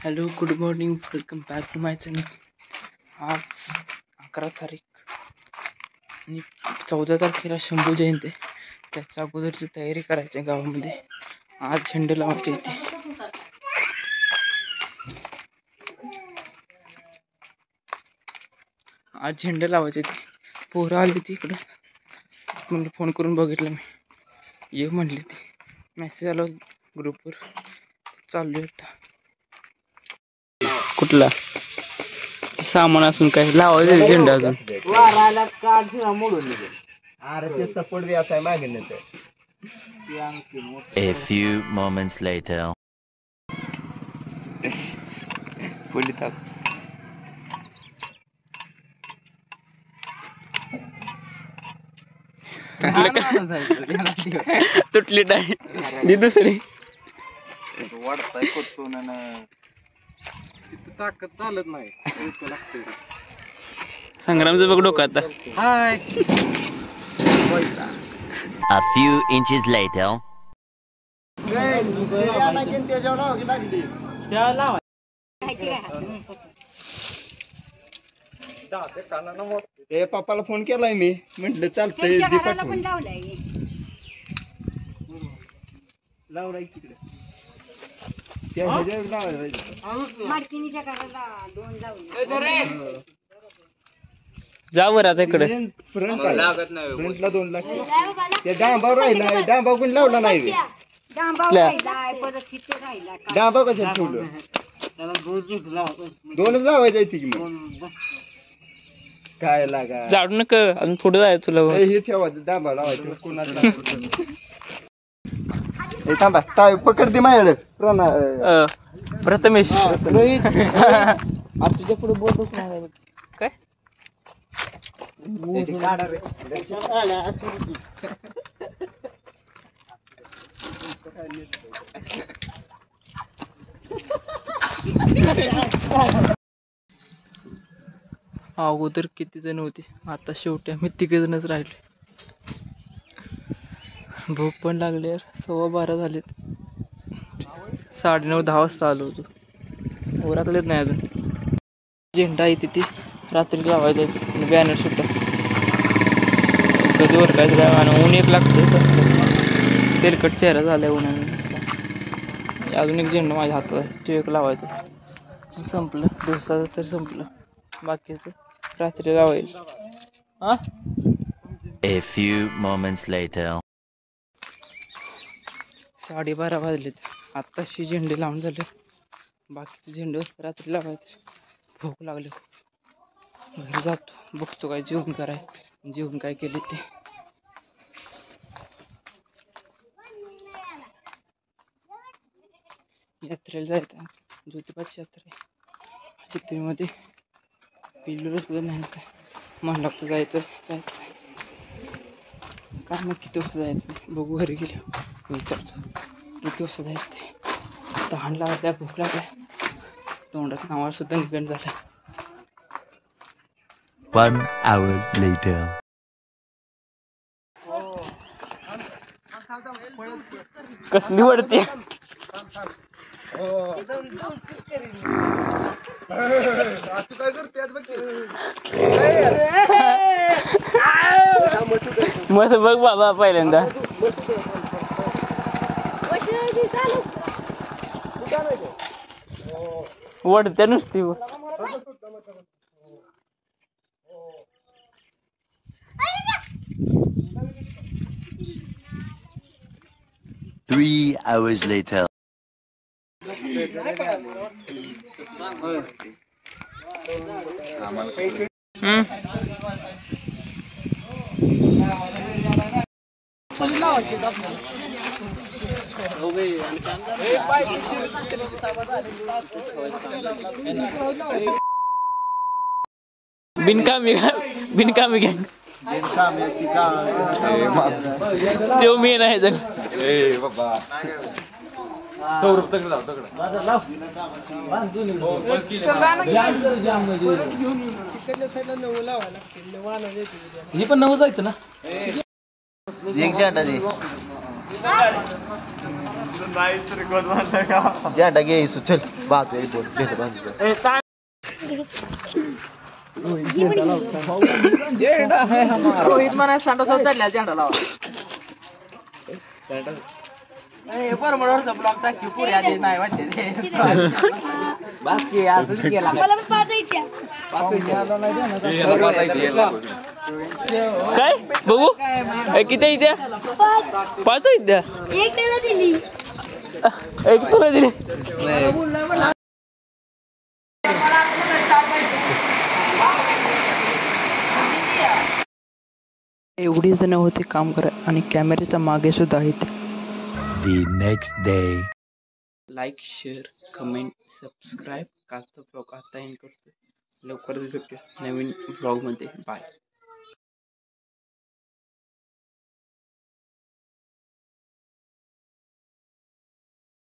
Hello, good morning, welcome back to my channel. आज 11 तारीख आणि 14 तारखेला शंभू जयंती आहे. त्याच्या अगोदरची तयारी करायची आहे गावामध्ये. आज झेंडे लावायचे इथे. आज झेंडे लावायचे इथे. पोरं आली ती इकडं, म्हणलं फोन करून बघितलं मी, ये म्हणली ती. मेसेज आला ग्रुपवर. चाललोय आता. कुठला सामान असून काय लावायचं झेंडा अजून वाराला काढ मोडून अरे ते सपोर्ट द्यायचा आहे मागे नाही. A few moments later. पोली ताक तुटली टाय दी दुसरी वाढताय करतो ना ताकद चालत नाही. संग्रामचं बघ डोकं आता. हाय A few inches later. ते पप्पाला फोन केलाय मी, म्हंटल चालतंय लावलाय तिकडे. जा बरं आता इकडे. फ्रंटला 2 लाख. त्या डांबावर राहिला, डांबा कोणी लावला नाही. डांबा कशाला ठेवलं? 2च लावायचं की मग काय लागा. जाडू नका, अजून पुढे जायचं तुला. हे ठेवायचं, डांबा लावायचं कोणाला. हे थांबा, ताय पकडते माझ्याकडे. प्रथमेश रोहित तुझ्या पुढे बोलतोच नाही काय. अगोदर किती जण होते, आता शेवटी आम्ही 3 जणच राहिले. भूक पण लागली यार. 12:15 झालेत. 9:30-10 वाजता आलो होतो. ओरखलेच नाही अजून. झेंडा आहे तिथे रात्री लावायचा. बॅनर सुद्धा कधी ओरकायचं काय म्हणा. ऊन एक लागतं, तेलकट चेहरा झालाय उन्हाने. अजून एक झेंडा माझ्या हातात आहे, तो एक लावायचा. संपलं दिवसाचं तर संपलं. बाकीचं रात्री लावायला. हा A few moments later. 12:30 वाजलेत. आत्ताशी झेंडे लावून झाले. बाकीचे झेंडे रात्री लावायचे. भूक लागली. घरी जातो, बघतो काय जेवण जेवण काय केले ते. यात्रेला जायचं, ज्योतिबाची यात्रा आहे चित्रीमध्ये. पिल्लू सुद्धा नाही काय मन लागतं. जायचं काय मग किती वाजता जायचं बघू. घरी गेले विचारतो किती वाजता जायचं ते. तहान लागल्या, भूक लागल्या, तोंडात नावाला सुद्धा निघण झालं. 1 hour later. कसली वडते. मस्त बघ बाबा पहिल्यांदा. वडत्या नुसती. 3 hours later. बिनकामी गँग. तो मी नाही जण. ही पण नवं जायचं ना. झेंडा घे चल बाजू एक बोल झेंडा बाजू रोहित म्हणा सांडा चढल्या झेंडा लावा परमडवरचा ब्लॉग टाकी पुढे आधी नाही वाटते बाकी असंच केला काय बघू किती इथे 5 आहेत द्या एक त्याला दिली एक तुला दिली एवढी जण होते काम करा आणि कॅमेऱ्याच्या मागे सुद्धा आहेत. The next day. Like share comment subscribe कालचा ब्लॉग आता एंड करतो. लवकरच भेटूया नवीन ब्लॉगमध्ये. बाय.